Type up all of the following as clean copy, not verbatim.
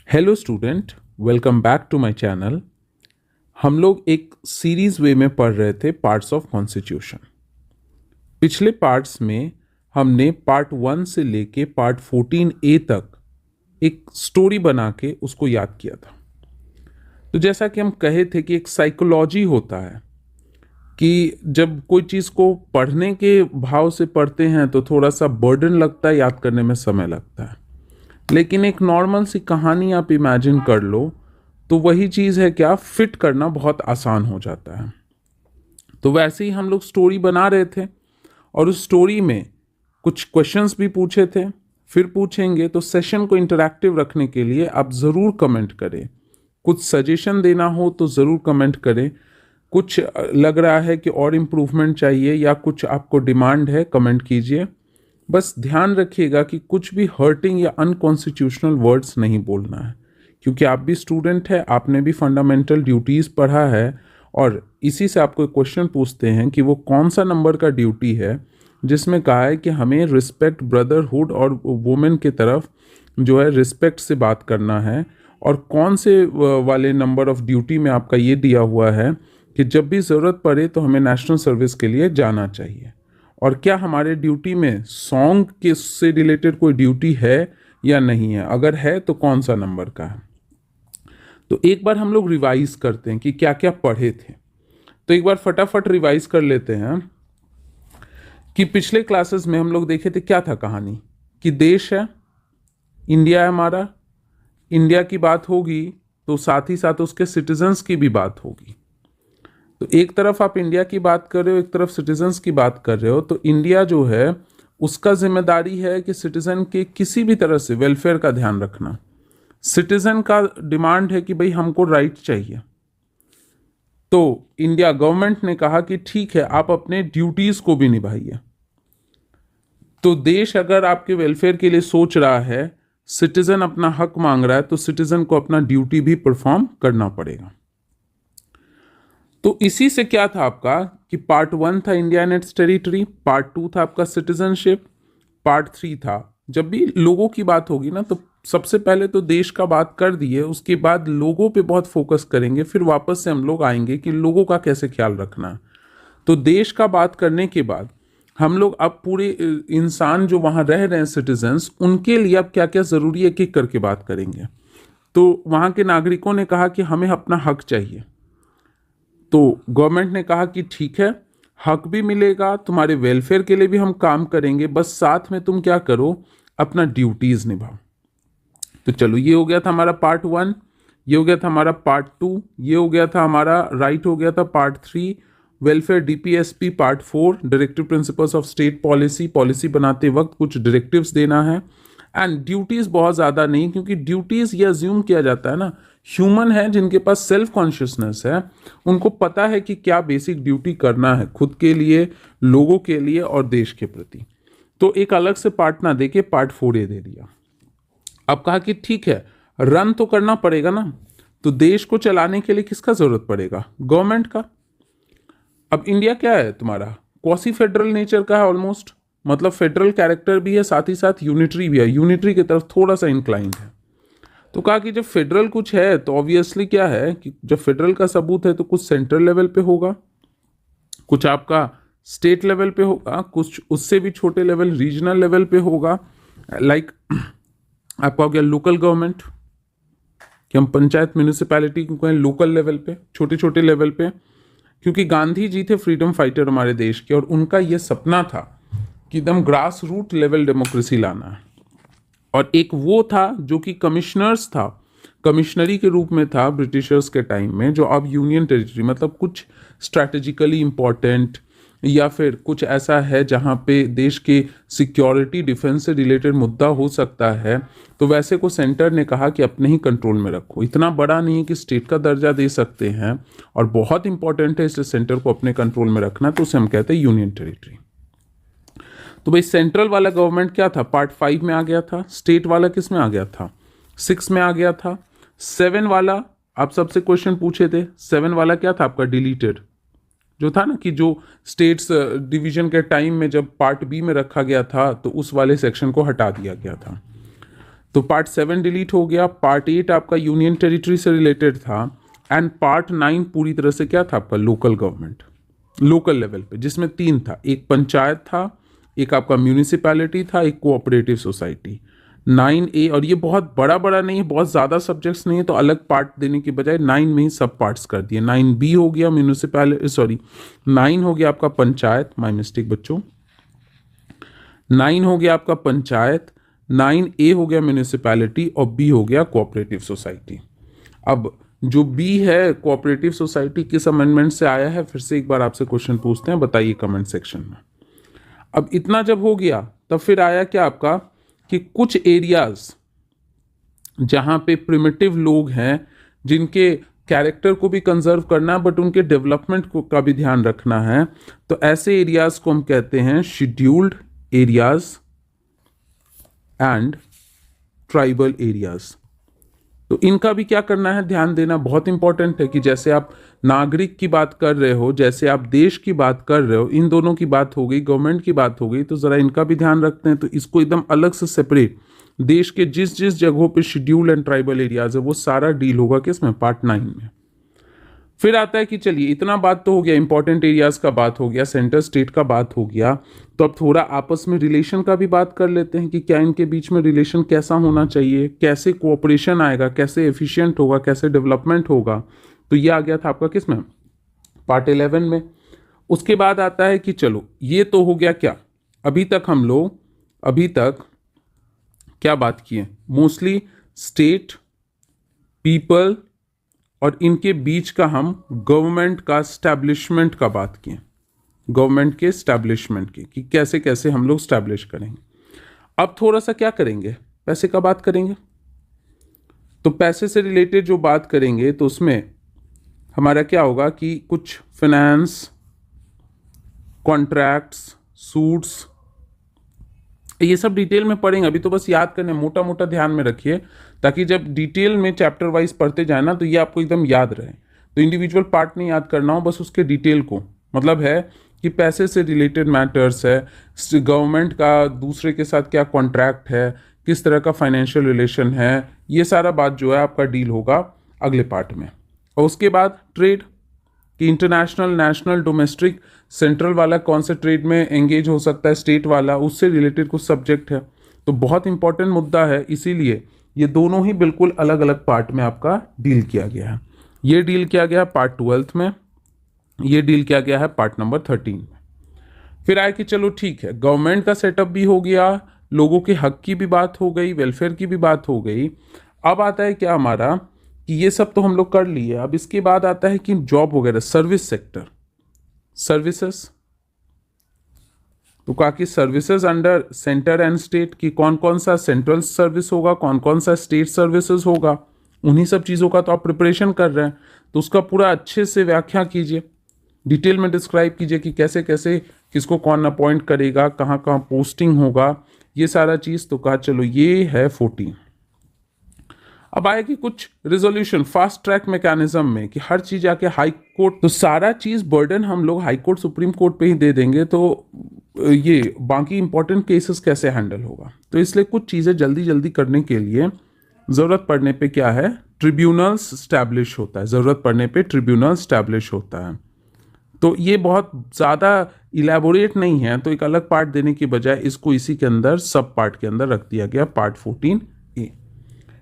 Hello student, welcome back to my channel. हम लोग एक सीरीज वे में पढ़ रहे थे पार्ट्स ऑफ कॉन्स्टिट्यूशन। पिछले पार्ट्स में हमने पार्ट 1 से लेके पार्ट 14A तक एक स्टोरी बना के उसको याद किया था। तो जैसा कि हम कहे थे कि एक साइकोलॉजी होता है कि जब कोई चीज़ को पढ़ने के भाव से पढ़ते हैं तो थोड़ा सा बर्डन लगता है, याद करने में समय लगता है। लेकिन एक नॉर्मल सी कहानी आप इमेजिन कर लो तो वही चीज़ है क्या, फिट करना बहुत आसान हो जाता है। तो वैसे ही हम लोग स्टोरी बना रहे थे और उस स्टोरी में कुछ क्वेश्चंस भी पूछे थे, फिर पूछेंगे। तो सेशन को इंटरैक्टिव रखने के लिए आप ज़रूर कमेंट करें। कुछ सजेशन देना हो तो ज़रूर कमेंट करें। कुछ लग रहा है कि और इम्प्रूवमेंट चाहिए या कुछ आपको डिमांड है, कमेंट कीजिए। बस ध्यान रखिएगा कि कुछ भी हर्टिंग या अनकॉन्स्टिट्यूशनल वर्ड्स नहीं बोलना है, क्योंकि आप भी स्टूडेंट है, आपने भी फंडामेंटल ड्यूटीज़ पढ़ा है और इसी से आपको एक क्वेश्चन पूछते हैं कि वो कौन सा नंबर का ड्यूटी है जिसमें कहा है कि हमें रिस्पेक्ट, ब्रदरहुड और वुमेन की तरफ जो है रिस्पेक्ट से बात करना है, और कौन से वाले नंबर ऑफ ड्यूटी में आपका ये दिया हुआ है कि जब भी ज़रूरत पड़े तो हमें नेशनल सर्विस के लिए जाना चाहिए। और क्या हमारे ड्यूटी में सॉन्ग के से रिलेटेड कोई ड्यूटी है या नहीं है, अगर है तो कौन सा नंबर का है। तो एक बार हम लोग रिवाइज करते हैं कि क्या क्या पढ़े थे। तो एक बार फटाफट रिवाइज कर लेते हैं कि पिछले क्लासेस में हम लोग देखे थे क्या था कहानी, कि देश है, इंडिया है हमारा। इंडिया की बात होगी तो साथ ही साथ उसके सिटीजन्स की भी बात होगी। तो एक तरफ आप इंडिया की बात कर रहे हो, एक तरफ सिटीजन्स की बात कर रहे हो। तो इंडिया जो है उसका जिम्मेदारी है कि सिटीजन के किसी भी तरह से वेलफेयर का ध्यान रखना। सिटीजन का डिमांड है कि भाई हमको राइट चाहिए। तो इंडिया गवर्नमेंट ने कहा कि ठीक है, आप अपने ड्यूटीज को भी निभाइए। तो देश अगर आपके वेलफेयर के लिए सोच रहा है, सिटीजन अपना हक मांग रहा है, तो सिटीजन को अपना ड्यूटी भी परफॉर्म करना पड़ेगा। तो इसी से क्या था आपका कि पार्ट 1 था India and it's territory, part 2 था आपका सिटीजनशिप, पार्ट 3 था, जब भी लोगों की बात होगी ना तो सबसे पहले तो देश का बात कर दिए, उसके बाद लोगों पे बहुत फोकस करेंगे, फिर वापस से हम लोग आएंगे कि लोगों का कैसे ख्याल रखना है। तो देश का बात करने के बाद हम लोग अब पूरे इंसान जो वहाँ रह रहे हैं सिटीजन्स, उनके लिए अब क्या क्या ज़रूरी है एक एक करके बात करेंगे। तो वहाँ के नागरिकों ने कहा कि हमें अपना हक चाहिए। तो गवर्नमेंट ने कहा कि ठीक है, हक भी मिलेगा, तुम्हारे वेलफेयर के लिए भी हम काम करेंगे, बस साथ में तुम क्या करो, अपना ड्यूटीज निभाओ। तो चलो, ये हो गया था हमारा पार्ट 1, ये हो गया था हमारा पार्ट 2, ये हो गया था हमारा राइट, हो गया था part 3 welfare DPSP, part 4 directive principles of state policy, policy बनाते वक्त कुछ डायरेक्टिव्स देना है। एंड ड्यूटीज बहुत ज़्यादा नहीं, क्योंकि ड्यूटीज ये अज्यूम किया जाता है ना, ह्यूमन है जिनके पास सेल्फ कॉन्शियसनेस है, उनको पता है कि क्या बेसिक ड्यूटी करना है खुद के लिए, लोगों के लिए और देश के प्रति। तो एक अलग से पार्ट ना देके पार्ट 4A दे दिया। अब कहा कि ठीक है, रन तो करना पड़ेगा ना, तो देश को चलाने के लिए किसका जरूरत पड़ेगा, गवर्नमेंट का। अब इंडिया क्या है तुम्हारा, क्वासी फेडरल नेचर का है ऑलमोस्ट, मतलब फेडरल कैरेक्टर भी है, साथ ही साथ यूनिटरी भी है, यूनिटरी की तरफ थोड़ा सा इंक्लाइंड है। तो कहा कि जब फेडरल कुछ है तो ऑब्वियसली क्या है कि जब फेडरल का सबूत है तो कुछ सेंट्रल लेवल पे होगा, कुछ आपका स्टेट लेवल पे होगा, कुछ उससे भी छोटे लेवल रीजनल लेवल पे होगा। लाइक आपका हो गया लोकल गवर्नमेंट, कि हम पंचायत म्यूनिसिपैलिटी को कहें लोकल लेवल पे, छोटे छोटे लेवल पे, क्योंकि गांधी जी थे फ्रीडम फाइटर हमारे देश के, और उनका ये सपना था कि एकदम ग्रास रूट लेवल डेमोक्रेसी लाना है। और एक वो था जो कि कमिश्नर्स था, कमिश्नरी के रूप में था ब्रिटिशर्स के टाइम में, जो अब यूनियन टेरिटरी, मतलब कुछ स्ट्रैटेजिकली इंपॉर्टेंट या फिर कुछ ऐसा है जहाँ पे देश के सिक्योरिटी डिफेंस से रिलेटेड मुद्दा हो सकता है, तो वैसे को सेंटर ने कहा कि अपने ही कंट्रोल में रखो। इतना बड़ा नहीं कि स्टेट का दर्जा दे सकते हैं, और बहुत इंपॉर्टेंट है इसलिए सेंटर को अपने कंट्रोल में रखना, तो उसे हम कहते हैं यूनियन टेरिटरी। तो भाई सेंट्रल वाला गवर्नमेंट क्या था, पार्ट 5 में आ गया था। स्टेट वाला किस में आ गया था, 6 में आ गया था। 7 वाला आप सबसे क्वेश्चन पूछे थे, 7 वाला क्या था आपका, डिलीटेड, जो था ना कि जो स्टेट्स डिवीजन के टाइम में जब पार्ट बी में रखा गया था तो उस वाले सेक्शन को हटा दिया गया था। तो पार्ट 7 डिलीट हो गया, पार्ट 8 आपका यूनियन टेरिटरी से रिलेटेड था, एंड पार्ट 9 पूरी तरह से क्या था आपका लोकल गवर्नमेंट, लोकल लेवल पे, जिसमें 3 था, एक पंचायत था, एक आपका म्यूनिसिपैलिटी था, एक कोऑपरेटिव सोसाइटी। 9A, और ये बहुत बड़ा बड़ा नहीं है, बहुत ज़्यादा सब्जेक्ट्स नहीं है, तो अलग पार्ट देने के बजाय 9 में ही सब पार्ट्स कर दिए। 9B हो गया म्यूनिसिपैलिटी, सॉरी 9 हो गया आपका पंचायत, माय मिस्टेक बच्चों, 9 हो गया आपका पंचायत, 9A हो गया म्यूनिसिपैलिटी, और B हो गया कोऑपरेटिव सोसाइटी। अब जो B है कोऑपरेटिव सोसाइटी किस अमेंडमेंट से आया है, फिर से एक बार आपसे क्वेश्चन पूछते हैं, बताइए कमेंट सेक्शन में। अब इतना जब हो गया तब फिर आया क्या आपका कि कुछ एरियाज जहां पे प्रिमिटिव लोग हैं, जिनके कैरेक्टर को भी कंजर्व करना है बट उनके डेवलपमेंट को का भी ध्यान रखना है, तो ऐसे एरियाज को हम कहते हैं scheduled areas and tribal areas. तो इनका भी क्या करना है, ध्यान देना बहुत इंपॉर्टेंट है कि जैसे आप नागरिक की बात कर रहे हो, जैसे आप देश की बात कर रहे हो, इन दोनों की बात हो गई, गवर्नमेंट की बात हो गई, तो ज़रा इनका भी ध्यान रखते हैं। तो इसको एकदम अलग से सेपरेट, देश के जिस जिस जगहों पे शेड्यूल एंड ट्राइबल एरियाज है वो सारा डील होगा किसमें, पार्ट 9 में। फिर आता है कि चलिए इतना बात तो हो गया, इंपॉर्टेंट एरियाज का बात हो गया, सेंटर स्टेट का बात हो गया, तो अब थोड़ा आपस में रिलेशन का भी बात कर लेते हैं कि क्या इनके बीच में रिलेशन कैसा होना चाहिए, कैसे कोऑपरेशन आएगा, कैसे एफिशिएंट होगा, कैसे डेवलपमेंट होगा। तो ये आ गया था आपका किसमें, पार्ट 11 में। उसके बाद आता है कि चलो ये तो हो गया क्या, अभी तक हम लोग अभी तक क्या बात किए, मोस्टली स्टेट, पीपल और इनके बीच का हम गवर्नमेंट का स्टैब्लिशमेंट का बात किए, गवर्नमेंट के स्टैब्लिशमेंट की कि कैसे कैसे हम लोग स्टैब्लिश करेंगे। अब थोड़ा सा क्या करेंगे, पैसे का बात करेंगे। तो पैसे से रिलेटेड जो बात करेंगे तो उसमें हमारा क्या होगा कि कुछ फाइनेंस, कॉन्ट्रैक्ट्स, सूट्स, ये सब डिटेल में पढ़ेंगे, अभी तो बस याद करने, मोटा मोटा ध्यान में रखिए, ताकि जब डिटेल में चैप्टर वाइज पढ़ते जाए ना तो ये आपको एकदम याद रहे। तो इंडिविजुअल पार्ट नहीं याद करना हो, बस उसके डिटेल को, मतलब है कि पैसे से रिलेटेड मैटर्स है, गवर्नमेंट का दूसरे के साथ क्या कॉन्ट्रैक्ट है, किस तरह का फाइनेंशियल रिलेशन है, ये सारा बात जो है आपका डील होगा अगले पार्ट में। और उसके बाद ट्रेड, कि इंटरनेशनल, नेशनल, डोमेस्टिक, सेंट्रल वाला कौन से ट्रेड में एंगेज हो सकता है, स्टेट वाला, उससे रिलेटेड कुछ सब्जेक्ट है। तो बहुत इंपॉर्टेंट मुद्दा है, इसीलिए ये दोनों ही बिल्कुल अलग अलग पार्ट में आपका डील किया गया है। ये डील किया गया है पार्ट 12 में, ये डील किया गया है पार्ट नंबर 13 में। फिर आए कि चलो ठीक है, गवर्नमेंट का सेटअप भी हो गया, लोगों के हक की भी बात हो गई, वेलफेयर की भी बात हो गई। अब आता है क्या हमारा कि ये सब तो हम लोग कर लिए, अब इसके बाद आता है कि जॉब वगैरह, सर्विस सेक्टर, सर्विसेज। तो कहा कि services under centre and state, की कौन कौन सा सेंट्रल सर्विस होगा, कौन कौन सा स्टेट सर्विसेज होगा, उन्हीं सब चीज़ों का तो आप प्रिपरेशन कर रहे हैं, तो उसका पूरा अच्छे से व्याख्या कीजिए, डिटेल में डिस्क्राइब कीजिए कि कैसे कैसे किसको कौन अपॉइंट करेगा, कहाँ कहाँ पोस्टिंग होगा, ये सारा चीज़। तो कहा चलो ये है 14। अब आए कि कुछ रिजोल्यूशन फास्ट ट्रैक मैकेनिज्म में, कि हर चीज आके हाई कोर्ट, तो सारा चीज बर्डन हम लोग हाई कोर्ट, सुप्रीम कोर्ट पे ही दे देंगे, तो ये बाकी इंपॉर्टेंट केसेस कैसे हैंडल होगा। तो इसलिए कुछ चीजें जल्दी जल्दी करने के लिए जरूरत पड़ने पे क्या है, ट्रिब्यूनल्स स्टैब्लिश होता है, जरूरत पड़ने पे ट्रिब्यूनल स्टैब्लिश होता है। तो ये बहुत ज़्यादा इलेबोरेट नहीं है, तो एक अलग पार्ट देने की बजाय इसको इसी के अंदर सब पार्ट के अंदर रख दिया गया, पार्ट 14A।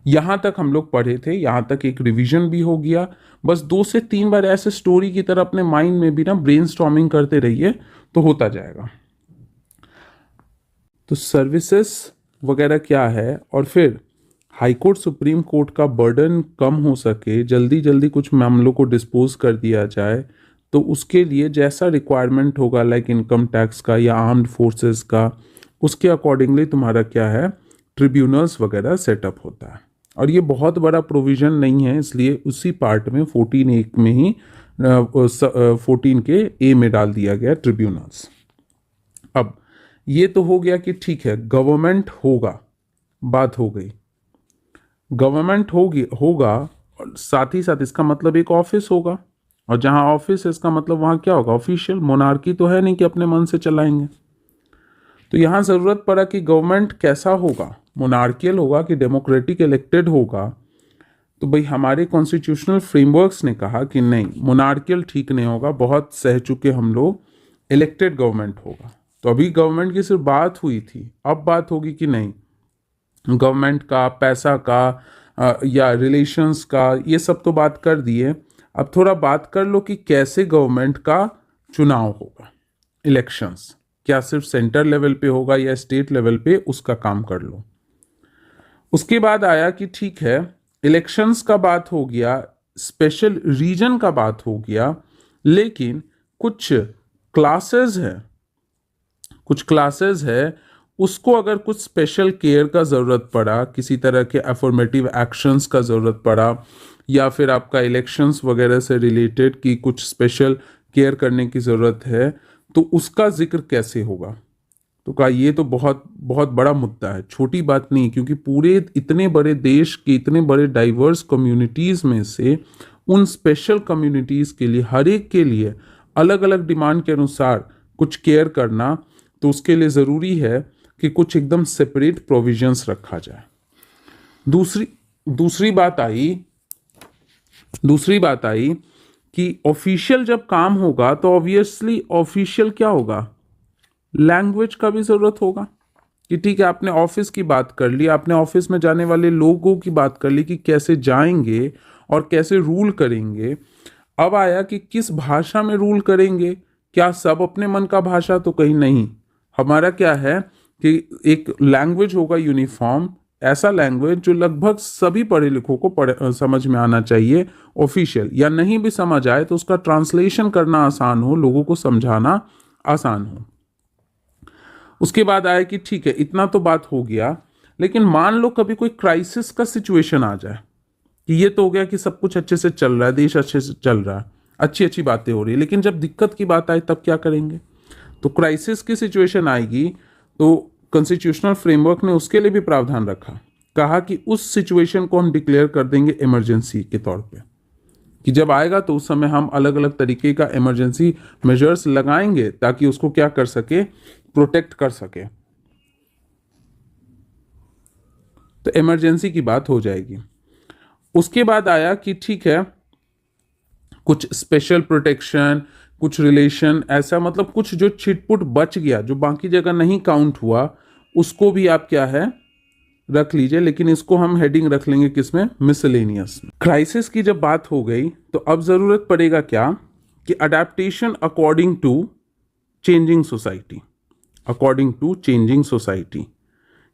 यहाँ तक हम लोग पढ़े थे, यहाँ तक एक रिवीजन भी हो गया। बस 2 से 3 बार ऐसे स्टोरी की तरह अपने माइंड में भी ना ब्रेनस्टॉर्मिंग करते रहिए, तो होता जाएगा। तो सर्विसेज वगैरह क्या है, और फिर हाई कोर्ट, सुप्रीम कोर्ट का बर्डन कम हो सके, जल्दी जल्दी कुछ मामलों को डिस्पोज कर दिया जाए, तो उसके लिए जैसा रिक्वायरमेंट होगा, लाइक इनकम टैक्स का या आर्म्ड फोर्सेस का, उसके अकॉर्डिंगली तुम्हारा क्या है, ट्रिब्यूनल्स वगैरह सेटअप होता है। और ये बहुत बड़ा प्रोविज़न नहीं है, इसलिए उसी पार्ट में 14A में ही 14 के ए में डाल दिया गया ट्रिब्यूनल्स। अब ये तो हो गया कि ठीक है गवर्नमेंट होगा, बात हो गई, गवर्नमेंट होगा और साथ ही साथ इसका मतलब एक ऑफिस होगा, और जहां ऑफिस है इसका मतलब वहां क्या होगा, ऑफिशियल। मोनार्की तो है नहीं कि अपने मन से चलाएंगे। तो यहां जरूरत पड़ा कि गवर्नमेंट कैसा होगा, मोनार्कियल होगा कि डेमोक्रेटिक इलेक्टेड होगा, तो भाई हमारे कॉन्स्टिट्यूशनल फ्रेमवर्क्स ने कहा कि नहीं, मोनार्कियल ठीक नहीं होगा, बहुत सह चुके हम लोग, इलेक्टेड गवर्नमेंट होगा। तो अभी गवर्नमेंट की सिर्फ बात हुई थी, अब बात होगी कि नहीं, गवर्नमेंट का, पैसा का या रिलेशंस का, ये सब तो बात कर दिए। अब थोड़ा बात कर लो कि कैसे गवर्नमेंट का चुनाव होगा, इलेक्शंस, क्या सिर्फ सेंटर लेवल पे होगा या स्टेट लेवल पे, उसका काम कर लो। उसके बाद आया कि ठीक है, इलेक्शंस का बात हो गया, स्पेशल रीजन का बात हो गया, लेकिन कुछ क्लासेस है, उसको अगर कुछ स्पेशल केयर का ज़रूरत पड़ा, किसी तरह के अफर्मेटिव एक्शंस का ज़रूरत पड़ा, या फिर आपका इलेक्शंस वगैरह से रिलेटेड की कुछ स्पेशल केयर करने की ज़रूरत है, तो उसका जिक्र कैसे होगा। तो कहा ये तो बहुत बहुत बड़ा मुद्दा है, छोटी बात नहीं, क्योंकि पूरे इतने बड़े देश के इतने बड़े डाइवर्स कम्युनिटीज़ में से उन स्पेशल कम्युनिटीज़ के लिए, हर एक के लिए अलग अलग डिमांड के अनुसार कुछ केयर करना, तो उसके लिए ज़रूरी है कि कुछ एकदम सेपरेट प्रोविजंस रखा जाए। दूसरी बात आई कि ऑफिशियल जब काम होगा तो ऑब्वियसली ऑफिशियल क्या होगा, लैंग्वेज का भी ज़रूरत होगा। कि ठीक है, आपने ऑफिस की बात कर ली, आपने ऑफिस में जाने वाले लोगों की बात कर ली कि कैसे जाएंगे और कैसे रूल करेंगे। अब आया कि किस भाषा में रूल करेंगे, क्या सब अपने मन का भाषा, तो कहीं नहीं, हमारा क्या है कि एक लैंग्वेज होगा यूनिफॉर्म, ऐसा लैंग्वेज जो लगभग सभी पढ़े लिखों को समझ में आना चाहिए, ऑफिशियल, या नहीं भी समझ आए तो उसका ट्रांसलेशन करना आसान हो, लोगों को समझाना आसान हो। उसके बाद आया कि ठीक है, इतना तो बात हो गया, लेकिन मान लो कभी कोई क्राइसिस का सिचुएशन आ जाए, कि ये तो हो गया कि सब कुछ अच्छे से चल रहा है, देश अच्छे से चल रहा है, अच्छी अच्छी बातें हो रही है, लेकिन जब दिक्कत की बात आए तब क्या करेंगे। तो क्राइसिस की सिचुएशन आएगी, तो कॉन्स्टिट्यूशनल फ्रेमवर्क ने उसके लिए भी प्रावधान रखा, कहा कि उस सिचुएशन को हम डिक्लेयर कर देंगे इमरजेंसी के तौर पे, कि जब आएगा तो उस समय हम अलग अलग तरीके का इमरजेंसी मेजर्स लगाएंगे ताकि उसको क्या कर सके, प्रोटेक्ट कर सके। तो इमरजेंसी की बात हो जाएगी। उसके बाद आया कि ठीक है, कुछ स्पेशल प्रोटेक्शन, कुछ रिलेशन, ऐसा मतलब कुछ जो छिटपुट बच गया, जो बाकी जगह नहीं काउंट हुआ, उसको भी आप क्या है रख लीजिए, लेकिन इसको हम हेडिंग रख लेंगे किसमें, मिसलेनियस में। क्राइसिस की जब बात हो गई तो अब जरूरत पड़ेगा क्या, कि adaptation according to changing society,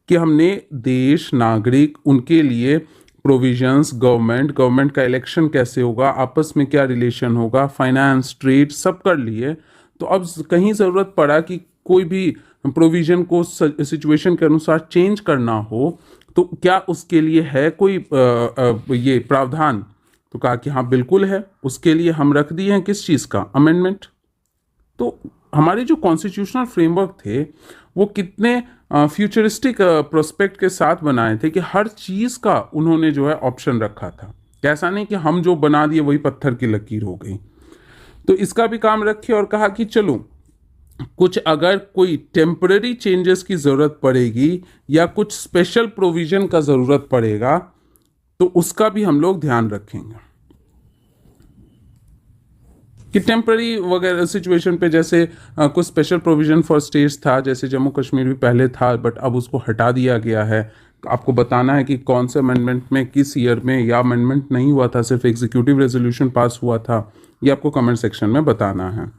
कि हमने देश, नागरिक, उनके लिए प्रोविजंस, गवर्नमेंट का इलेक्शन कैसे होगा, आपस में क्या रिलेशन होगा, फाइनेंस, ट्रेड, सब कर लिए। तो अब कहीं ज़रूरत पड़ा कि कोई भी प्रोविजन को सिचुएशन के अनुसार चेंज करना हो, तो क्या उसके लिए है कोई ये प्रावधान। तो कहा कि हाँ बिल्कुल है, उसके लिए हम रख दिए हैं किस चीज़ का, अमेंडमेंट। तो हमारे जो कॉन्स्टिट्यूशनल फ्रेमवर्क थे वो कितने फ्यूचरिस्टिक प्रोस्पेक्ट के साथ बनाए थे, कि हर चीज़ का उन्होंने जो है ऑप्शन रखा था, ऐसा नहीं कि हम जो बना दिए वही पत्थर की लकीर हो गई। तो इसका भी काम रखे और कहा कि चलो कुछ अगर कोई टेम्पररी चेंजेस की ज़रूरत पड़ेगी या कुछ स्पेशल प्रोविज़न का ज़रूरत पड़ेगा, तो उसका भी हम लोग ध्यान रखेंगे कि टेम्पररी वगैरह सिचुएशन पे, जैसे कुछ स्पेशल प्रोविज़न फॉर स्टेट्स था, जैसे जम्मू कश्मीर भी पहले था बट अब उसको हटा दिया गया है। आपको बताना है कि कौन से अमेंडमेंट में, किस ईयर में, या अमेंडमेंट नहीं हुआ था, सिर्फ एग्जीक्यूटिव रेजोल्यूशन पास हुआ था, ये आपको कमेंट सेक्शन में बताना है।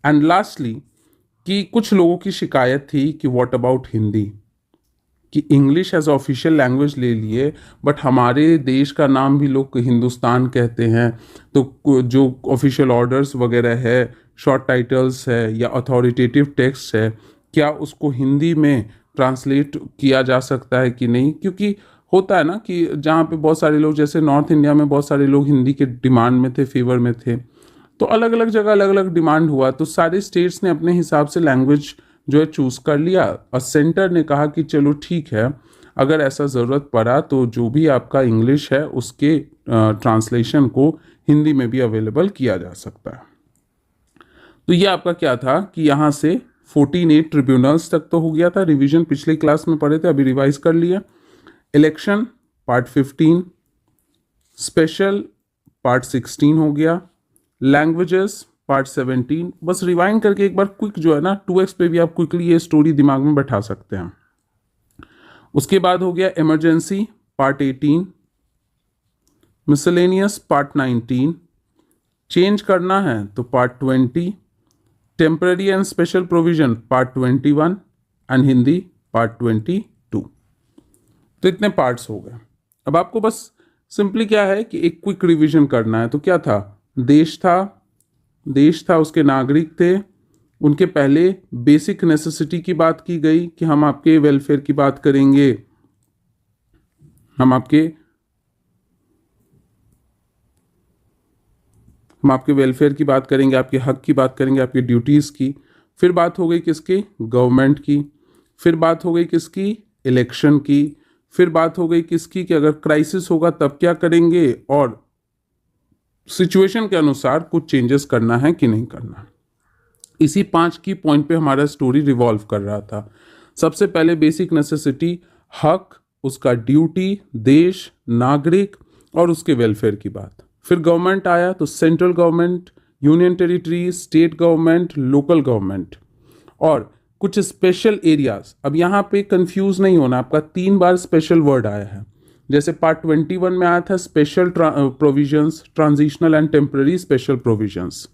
एंड लास्टली कि कुछ लोगों की शिकायत थी कि व्हाट अबाउट हिंदी, कि इंग्लिश एज ऑफिशियल लैंग्वेज ले लिए बट हमारे देश का नाम भी लोग हिंदुस्तान कहते हैं, तो जो ऑफिशियल ऑर्डर्स वगैरह है, शॉर्ट टाइटल्स है या अथॉरिटेटिव टेक्स्ट है, क्या उसको हिंदी में ट्रांसलेट किया जा सकता है कि नहीं। क्योंकि होता है ना कि जहाँ पे बहुत सारे लोग, जैसे नॉर्थ इंडिया में बहुत सारे लोग हिंदी के डिमांड में थे, फेवर में थे, तो अलग अलग जगह अलग अलग डिमांड हुआ, तो सारे स्टेट्स ने अपने हिसाब से लैंग्वेज जो है चूज़ कर लिया, और सेंटर ने कहा कि चलो ठीक है, अगर ऐसा ज़रूरत पड़ा तो जो भी आपका इंग्लिश है उसके ट्रांसलेशन को हिंदी में भी अवेलेबल किया जा सकता है। तो ये आपका क्या था कि यहाँ से 14 ट्रिब्यूनल्स तक तो हो गया था, रिवीजन पिछले क्लास में पढ़े थे, अभी रिवाइज कर लिया। इलेक्शन पार्ट 15, स्पेशल पार्ट 16 हो गया, लैंग्वेजेस पार्ट 17। बस रिवाइंड करके एक बार क्विक जो है ना 2x पे भी आप क्विकली ये स्टोरी दिमाग में बैठा सकते हैं। उसके बाद हो गया emergency part 18, miscellaneous part 19, change करना है तो part 20, temporary and special provision part 21 and Hindi part 22। तो इतने पार्ट्स हो गए। अब आपको बस सिंपली क्या है कि एक क्विक रिवीजन करना है। तो क्या था, देश था, उसके नागरिक थे, उनके पहले बेसिक नेसेसिटी की बात की गई कि हम आपके वेलफेयर की बात करेंगे, हम आपके वेलफेयर की बात करेंगे, आपके हक की बात करेंगे, आपकी ड्यूटीज़ की। फिर बात हो गई किसकी, गवर्नमेंट की। फिर बात हो गई किसकी, इलेक्शन की। फिर बात हो गई किसकी कि अगर क्राइसिस होगा तब क्या करेंगे, और सिचुएशन के अनुसार कुछ चेंजेस करना है कि नहीं करना। इसी 5 की पॉइंट पे हमारा स्टोरी रिवॉल्व कर रहा था। सबसे पहले बेसिक नेसेसिटी, हक, उसका ड्यूटी, देश, नागरिक और उसके वेलफेयर की बात। फिर गवर्नमेंट आया तो central government, union territory, state government, local government और कुछ स्पेशल एरियाज। अब यहाँ पे कंफ्यूज नहीं होना, आपका 3 बार स्पेशल वर्ड आया है। जैसे पार्ट 21 में आया था special provisions, transitional and temporary special provisions.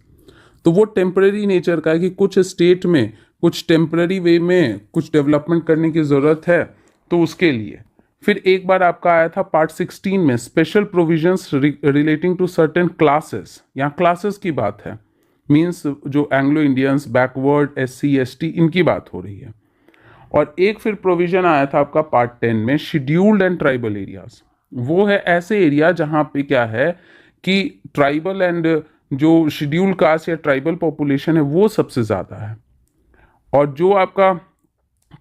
तो वो टेम्पररी नेचर का है कि कुछ स्टेट में कुछ टेम्पररी वे में कुछ डेवलपमेंट करने की ज़रूरत है, तो उसके लिए। फिर एक बार आपका आया था पार्ट 16 में special provisions relating to certain classes. यहाँ क्लासेस की बात है, मीन्स जो Anglo Indians, backward, SC ST, इनकी बात हो रही है। और एक फिर प्रोविजन आया था आपका पार्ट 10 में शेड्यूल्ड एंड ट्राइबल एरियाज। वो है ऐसे एरिया जहाँ पे क्या है कि ट्राइबल एंड जो शेड्यूल कास्ट या ट्राइबल पॉपुलेशन है वो सबसे ज़्यादा है। और जो आपका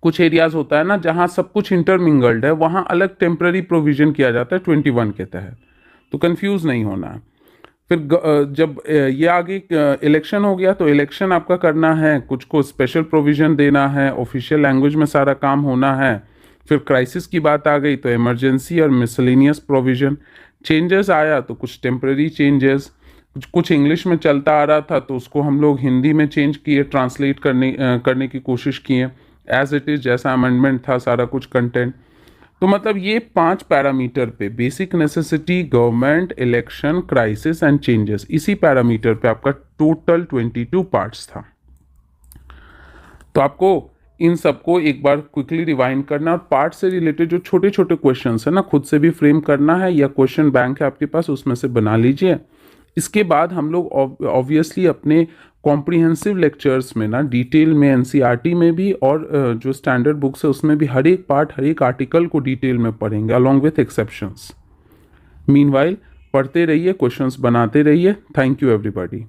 कुछ एरियाज होता है ना जहाँ सब कुछ इंटरमिंगल्ड है, वहाँ अलग टेम्पररी प्रोविजन किया जाता है 21 के तहत। तो कंफ्यूज नहीं होना है। फिर जब ये आगे इलेक्शन हो गया तो इलेक्शन आपका करना है, कुछ को स्पेशल प्रोविजन देना है, ऑफिशियल लैंग्वेज में सारा काम होना है। फिर क्राइसिस की बात आ गई तो इमरजेंसी और मिसलेनियस प्रोविजन। चेंजेस आया तो कुछ टेम्पररी चेंजेस, कुछ इंग्लिश में चलता आ रहा था तो उसको हम लोग हिंदी में चेंज किए, ट्रांसलेट करने की कोशिश किए एज इट इज़, जैसा अमेंडमेंट था सारा कुछ कंटेंट। तो मतलब ये 5 पैरामीटर पे, basic necessity, government, election, crisis and changes, इसी पैरामीटर पे आपका टोटल 22 पार्ट्स था। तो आपको इन सबको एक बार क्विकली रिवाइंड करना और पार्ट से रिलेटेड जो छोटे छोटे क्वेश्चंस है ना खुद से भी फ्रेम करना है, या क्वेश्चन बैंक है आपके पास उसमें से बना लीजिए। इसके बाद हम लोग ऑब्वियसली अपने कॉम्प्रिहेंसिव लेक्चर्स में ना डिटेल में NCERT में भी और जो स्टैंडर्ड बुक्स है उसमें भी हर एक पार्ट, हर एक आर्टिकल को डिटेल में पढ़ेंगे अलॉन्ग विथ एक्सेप्शंस। मीनवाइल पढ़ते रहिए, क्वेश्चंस बनाते रहिए। Thank you everybody.